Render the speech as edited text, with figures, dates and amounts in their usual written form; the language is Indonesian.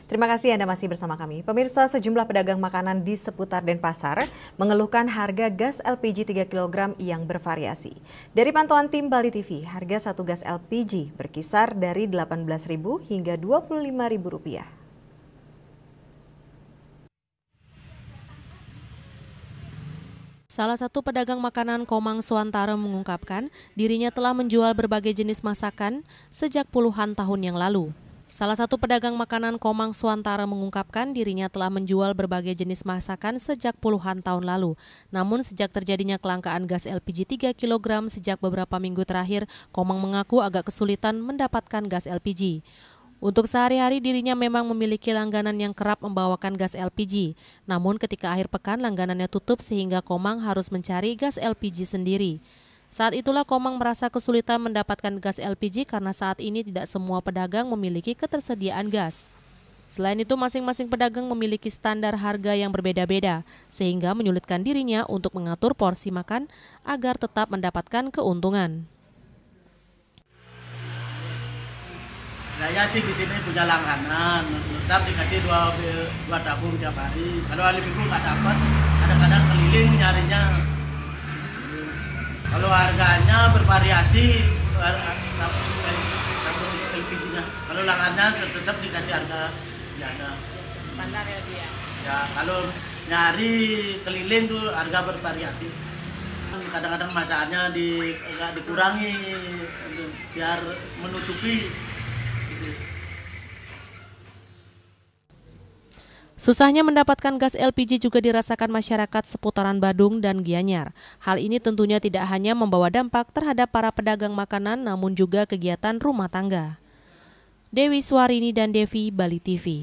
Terima kasih Anda masih bersama kami. Pemirsa, sejumlah pedagang makanan di seputar Denpasar mengeluhkan harga gas LPG 3 kg yang bervariasi. Dari pantauan tim Bali TV, harga satu gas LPG berkisar dari Rp18.000 hingga Rp25.000. Salah satu pedagang makanan Komang Suantara mengungkapkan dirinya telah menjual berbagai jenis masakan sejak puluhan tahun yang lalu. Salah satu pedagang makanan Komang Suantara mengungkapkan dirinya telah menjual berbagai jenis masakan sejak puluhan tahun lalu. Namun sejak terjadinya kelangkaan gas LPG 3 kg sejak beberapa minggu terakhir, Komang mengaku agak kesulitan mendapatkan gas LPG. Untuk sehari-hari dirinya memang memiliki langganan yang kerap membawakan gas LPG. Namun ketika akhir pekan langganannya tutup sehingga Komang harus mencari gas LPG sendiri. Saat itulah Komang merasa kesulitan mendapatkan gas LPG karena saat ini tidak semua pedagang memiliki ketersediaan gas. Selain itu masing-masing pedagang memiliki standar harga yang berbeda-beda sehingga menyulitkan dirinya untuk mengatur porsi makan agar tetap mendapatkan keuntungan. Saya sih di sini punya langganan, tetap dikasih dua tabung tiap hari. Kalau hari minggu nggak dapat, kadang-kadang keliling nyarinya. Kalau harganya bervariasi, tabung LPG-nya. Kalau langganan tetap dikasih harga biasa. Standar ya dia. Ya kalau nyari keliling tuh harga bervariasi. Kadang-kadang masakannya agak dikurangi biar menutupi. Susahnya mendapatkan gas LPG juga dirasakan masyarakat seputaran Badung dan Gianyar. Hal ini tentunya tidak hanya membawa dampak terhadap para pedagang makanan namun juga kegiatan rumah tangga. Dewi Swarini dan Devi, Bali TV.